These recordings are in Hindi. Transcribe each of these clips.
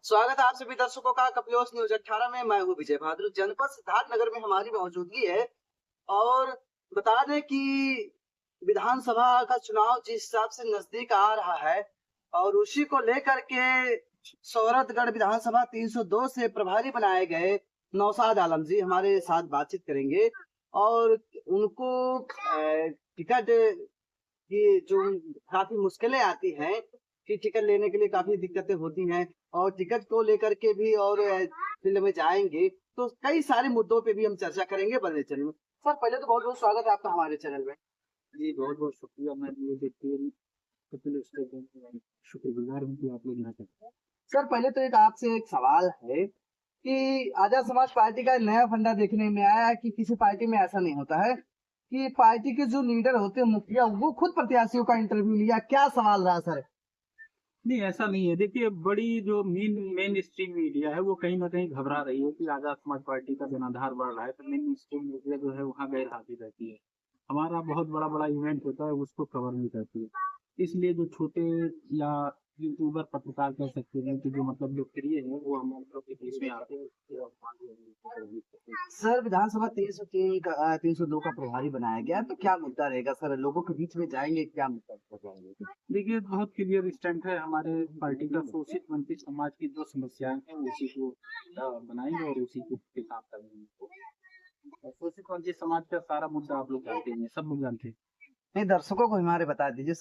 स्वागत है आप सभी दर्शकों का कपिलोस न्यूज 18 में। मैं हूं विजय बहादुर। जनपद सिद्धार्थनगर में हमारी मौजूदगी है और बता दें कि विधानसभा का चुनाव जिस हिसाब से नजदीक आ रहा है और उसी को लेकर के सोहरतगढ़ विधानसभा 302 से प्रभारी बनाए गए नौशाद आलम जी हमारे साथ बातचीत करेंगे और उनको टिकट की जो काफी मुश्किलें आती हैं कि टिकट लेने के लिए काफी दिक्कतें होती हैं और टिकट को लेकर के भी और फील्ड में जाएंगे तो कई सारे मुद्दों पे भी हम चर्चा करेंगे। बने चैनल में सर, पहले तो बहुत बहुत स्वागत है आपका हमारे चैनल में। जी बहुत बहुत शुक्रिया। मैं ये देखते हुए कपिल स्टेडियम में शुक्रगुजार हूँ कि आप लोग यहाँ तक। सर, पहले तो एक आपसे एक सवाल है कि आजाद समाज पार्टी का नया फंडा देखने में आया है कि किसी पार्टी में ऐसा नहीं होता है कि पार्टी के जो लीडर होते हैं, मुखिया, वो खुद प्रत्याशियों का इंटरव्यू लिया। क्या सवाल रहा सर? नहीं, ऐसा नहीं है। देखिए, बड़ी जो मेन स्ट्रीम मीडिया है वो कहीं ना कहीं घबरा रही है कि आजाद समाज पार्टी का जनाधार बढ़ रहा है, तो मेन स्ट्रीम मीडिया जो है वहाँ गैर हाजिर रहती है। हमारा बहुत बड़ा बड़ा इवेंट होता है, उसको कवर नहीं करती है। इसलिए जो छोटे या यूट्यूबर पत्रकार कह सकते हैं कि जो मतलब लोकप्रिय है वो हम लोग के बीच में आते हैं। सर, विधानसभा 303 का 302 का प्रभारी बनाया गया, तो क्या मुद्दा रहेगा सर? लोगों के बीच में जाएंगे, क्या मुद्दा जाएंगे? देखिए, बहुत क्लियर स्टैंड है हमारे पार्टी का। शोषित वंचित समाज की जो समस्याएं हैं उसी को बनाएंगे और उसी के साथ करेंगे। और शोषित वंचित समाज का सारा मुद्दा आप लोग जानते हैं, सब लोग जानते हैं। नहीं, दर्शकों को हमारे बता दीजिए,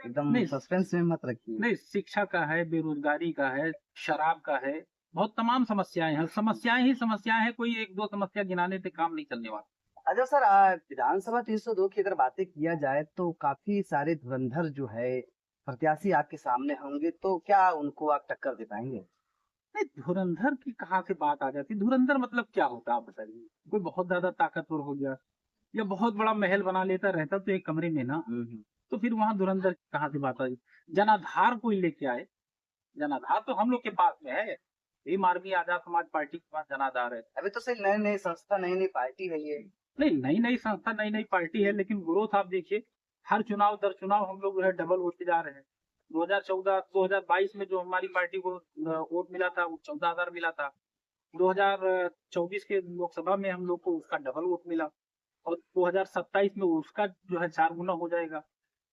एकदम नहीं, सस्पेंस में मत रखिए। नहीं, शिक्षा का है, बेरोजगारी का है, शराब का है, बहुत तमाम समस्याएं हैं। समस्याएं ही समस्याएं हैं, कोई एक दो समस्या गिनाने से काम नहीं चलने वाला। अच्छा सर, विधानसभा 302 की अगर बातें किया जाए तो काफी सारे धुरंधर जो है प्रत्याशी आपके सामने होंगे, तो क्या उनको आप टक्कर दे पाएंगे? नहीं, धुरंधर की कहाँ से बात आ जाती? धुरंधर मतलब क्या होता है आप बताइए? कोई बहुत ज्यादा ताकतवर हो गया या बहुत बड़ा महल बना लेता, रहता तो एक कमरे में ना, तो फिर वहां धुरंधर कहाँ से बात आई? जनाधार कोई लेके आए। जनाधार तो हम लोग के पास में है। भीम आर्मी आजाद समाज पार्टी के पास जनाधार है। अभी तो सिर्फ नए नए संस्था, नई नई पार्टी है ये। नहीं, नई नई संस्था, नई नई पार्टी है, लेकिन ग्रोथ आप देखिए। हर चुनाव दर चुनाव हम लोग जो है डबल होते जा रहे हैं। 2014 2022 में जो हमारी पार्टी को वोट मिला था वो 14,000 मिला था। 2024 के लोकसभा में हम लोग को उसका डबल वोट मिला और 2027 में उसका जो है 4 गुना हो जाएगा।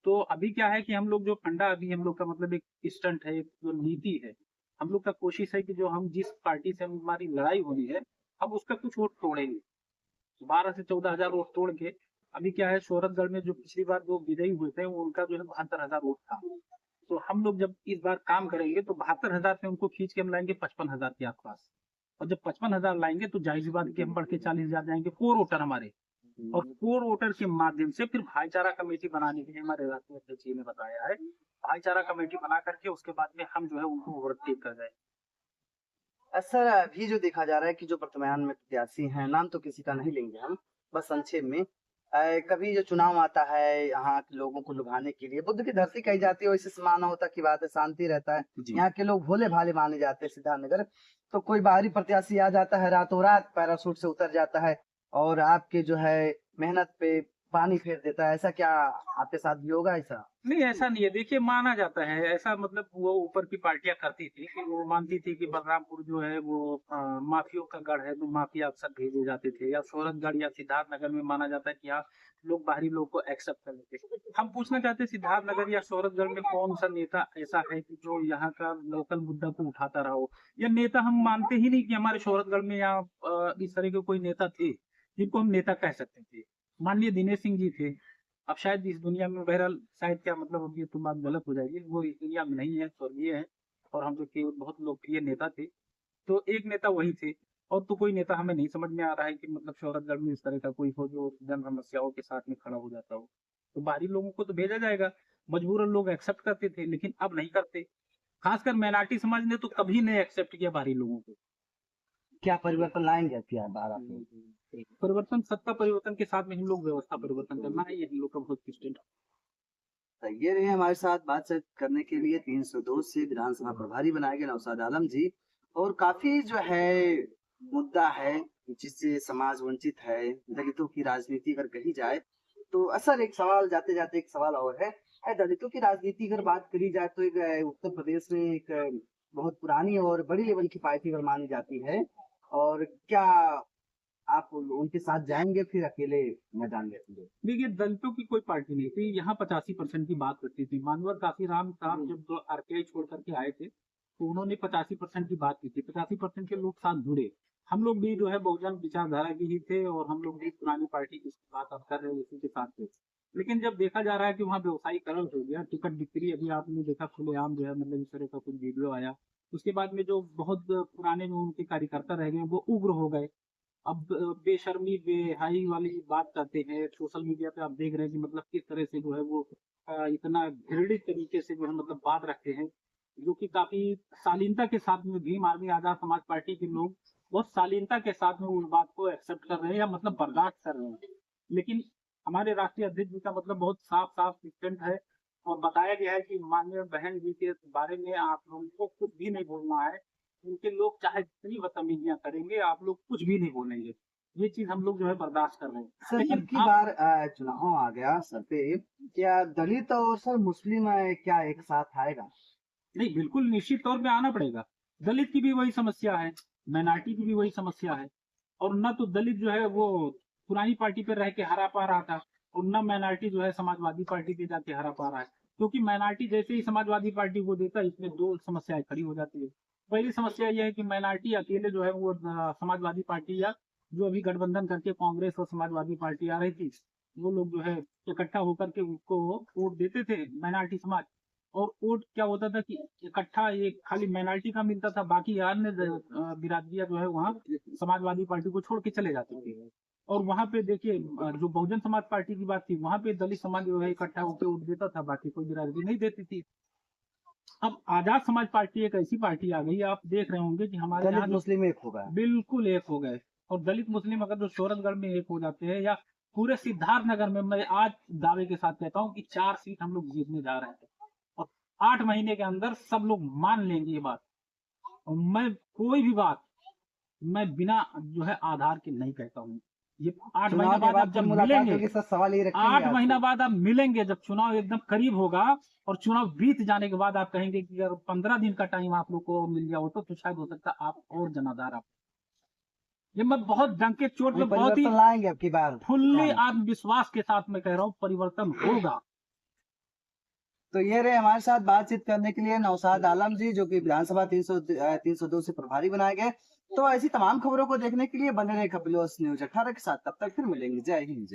तो अभी क्या है कि हम लोग जो फंडा, अभी हम लोग का मतलब एक स्टंट है, एक जो नीति है, हम लोग का कोशिश है कि जो हम जिस पार्टी से हमारी लड़ाई होनी है, हम उसका कुछ वोट तोड़ेंगे। 12 से 14,000 वोट तोड़ के। अभी क्या है, शोहरतगढ़ में जो पिछली बार जो विजयी हुए थे उनका जो है 72,000 वोट था। तो हम लोग जब इस बार काम करेंगे तो 72,000 से उनको खींच के हम लाएंगे 55,000 के आसपास। और जब 55,000 लाएंगे तो जाहिर सी बात है कि हम बढ़ के 40,000 जाएंगे कोर वोटर हमारे। और कोर वोटर के माध्यम से फिर भाईचारा कमेटी बनाने के लिए हमारे राष्ट्रीय अध्यक्ष जी ने बताया है। भाईचारा कमेटी बना करके उसके बाद में हम जो है उनको ओवरटेक कर जाए। सर, अभी जो देखा जा रहा है कि जो वर्तमान में प्रत्याशी हैं, नाम तो किसी का नहीं लेंगे हम, बस संक्षेप में, कभी जो चुनाव आता है यहाँ के लोगों को लुभाने के लिए, बुद्ध की धरती कही जाती है, वैसे मानवता की बात है, शांति रहता है, यहाँ के लोग भोले भाले माने जाते हैं सिद्धार्थनगर। तो कोई बाहरी प्रत्याशी आ जाता है, रातों रात पैराशूट से उतर जाता है और आपके जो है मेहनत पे पानी फेर देता है। ऐसा क्या आपके साथ भी होगा ऐसा? नहीं, ऐसा नहीं है। देखिए, माना जाता है ऐसा, मतलब वो ऊपर की पार्टियां करती थी कि वो मानती थी कि बलरामपुर जो है वो माफियों का गढ़ है, तो माफिया अक्सर भेजे जाते थे। या सूरतगढ़ या सिद्धार्थनगर में माना जाता है कि यहाँ लोग बाहरी लोग को एक्सेप्ट कर लेते। हम पूछना चाहते हैं सिद्धार्थनगर या सूरतगढ़ में कौन सा नेता ऐसा है कि जो यहाँ का लोकल मुद्दा को उठाता रहा हो? या नेता हम मानते ही नहीं कि हमारे सूरतगढ़ में या इस तरह के कोई नेता थे जिनको हम नेता कह सकते थे। माननीय दिनेश सिंह जी थे। अब शायद इस दुनिया में, बहरहाल शायद क्या मतलब, अब ये तो बात गलत हो जाएगी, वो इस दुनिया में नहीं है, स्वर्गीय है। और हम जो कि बहुत लोकप्रिय नेता थे, तो एक नेता वही थे। और तो कोई नेता हमें नहीं समझ में आ रहा है कि मतलब शौहरतगढ़ में इस तरह का कोई हो जो जन समस्याओं के साथ में खड़ा हो जाता हो। तो बाहरी लोगों को तो भेजा जाएगा, मजबूरन लोग एक्सेप्ट करते थे, लेकिन अब नहीं करते। खासकर माइनॉरिटी समाज ने तो कभी नहीं एक्सेप्ट किया बाहरी लोगों को। क्या परिवर्तन लाएंगे क्या बारह में? परिवर्तन, सत्ता परिवर्तन के साथ में हम लोग व्यवस्था परिवर्तन करना है, ये हम लोग का बहुत स्टैंड। तो ये रहे हमारे साथ बातचीत करने के लिए 302 से विधानसभा प्रभारी बनाए गए नौशाद आलम जी। और काफी जो है मुद्दा है जिससे समाज वंचित है, दलितों की राजनीति अगर कही जाए तो असर, एक सवाल जाते जाते एक सवाल और है, दलितों की राजनीति अगर बात करी जाए तो एक उत्तर प्रदेश में एक बहुत पुरानी और बड़ी लेवल की पार्टी अगर मानी जाती है, और क्या आप उनके साथ जाएंगे फिर अकेले मैदान में होंगे? देखिए, दलितों की कोई पार्टी नहीं थी यहाँ। 85% की बात करती थी। मानवर काशीराम साहब जब आरपीआई छोड़ करके आए थे तो उन्होंने 85% की बात की थी। 85% के लोग साथ जुड़े। हम लोग भी जो है बहुजन विचारधारा के ही थे और हम लोग भी पुरानी पार्टी की बात अब कर रहे हैं, उसी के साथ थे। लेकिन जब देखा जा रहा है कि वहाँ व्यवसायीकरण हो गया, टिकट बिक्री, अभी आपने देखा खुलेआम जो है, मतलब इस तरह का कुछ वीडियो आया। उसके बाद में जो बहुत पुराने जो उनके कार्यकर्ता रह गए वो उग्र हो गए। अब बेशर्मी बेहाई वाली बात करते हैं सोशल मीडिया पे। आप देख रहे हैं कि मतलब किस तरह से जो है वो इतना घृणित तरीके से जो है मतलब बात रखते हैं, जो कि काफी शालीनता के साथ में भीम आर्मी आजाद समाज पार्टी के लोग बहुत शालीनता के साथ में उस बात को एक्सेप्ट कर रहे हैं या मतलब बर्दाश्त कर रहे हैं। लेकिन हमारे राष्ट्रीय अध्यक्ष जी का मतलब बहुत साफ साफ स्टेटमेंट है और बताया गया है कि माननीय बहन जी के बारे में आप लोगों को कुछ भी नहीं बोलना है। उनके लोग चाहे जितनी बदतमीजियां करेंगे, आप लोग कुछ भी नहीं बोलेंगे। ये चीज हम लोग जो है बर्दाश्त कर रहे हैं। सर, लेकिन अब की आप बार चुनाव आ गया सर पे, क्या दलित और सर मुस्लिम क्या एक साथ आएगा? नहीं, बिल्कुल निश्चित तौर पे आना पड़ेगा। दलित की भी वही समस्या है, माइनॉरिटी की भी वही समस्या है। और न तो दलित जो है वो पुरानी पार्टी पे रह के हरा पा रहा था और न माइनॉरिटी जो है समाजवादी पार्टी पे जाके हरा पा रहा है। क्योंकि माइनॉरिटी जैसे ही समाजवादी पार्टी को देता है, इसमें दो समस्याएं खड़ी हो जाती है। पहली समस्या यह है कि माइनॉरिटी अकेले जो है वो समाजवादी पार्टी या जो अभी गठबंधन करके कांग्रेस और समाजवादी पार्टी आ रही थी, वो लोग जो है इकट्ठा होकर के उनको वोट देते थे माइनॉरिटी समाज। और वोट क्या होता था कि इकट्ठा ये खाली माइनॉरिटी का मिलता था, बाकी अन्य बिरादरियां जो है वहाँ समाजवादी पार्टी को छोड़ के चले जाते थे। और वहाँ पे देखिए, जो बहुजन समाज पार्टी की बात थी, वहाँ पे दलित समाज जो है इकट्ठा होकर वोट देता था, बाकी कोई बिरादरी नहीं देती थी। अब आजाद समाज पार्टी एक ऐसी पार्टी आ गई, आप देख रहे होंगे कि हमारे यहाँ दलित जो मुस्लिम एक होगा। बिल्कुल एक हो गए। और दलित मुस्लिम अगर जो शोरतगढ़ में एक हो जाते हैं, या पूरे सिद्धार्थ नगर में, मैं आज दावे के साथ कहता हूँ कि 4 सीट हम लोग जीतने जा रहे हैं। और 8 महीने के अंदर सब लोग मान लेंगे ये बात। और मैं कोई भी बात मैं बिना जो है आधार के नहीं कहता हूँ। ये 8 चुनाव महीना के बाद बाद आप जब जब मुलाकात मिलेंगे, होगी सर, सवाल ये रखेंगे 8 आपसे। महीना बाद आप मिलेंगे, जब चुनाव एकदम करीब होगा और चुनाव बीत जाने के बाद आप कहेंगे कि अगर 15 दिन का टाइम आप लोग को मिल गया होता तो शायद हो सकता आप और जनाधार आप। ये मैं बहुत डंके चोट ये में बहुत ही परिवर्तन लाएंगे अब की बार? फुल्ली आत्मविश्वास के साथ मैं कह रहा हूँ परिवर्तन होगा। तो ये रहे हमारे साथ बातचीत करने के लिए नौशाद आलम जी, जो कि विधानसभा 302 से प्रभारी बनाए गए। तो ऐसी तमाम खबरों को देखने के लिए बने रहे कपिल न्यूज 18 के साथ। तब तक फिर मिलेंगे। जय हिंद।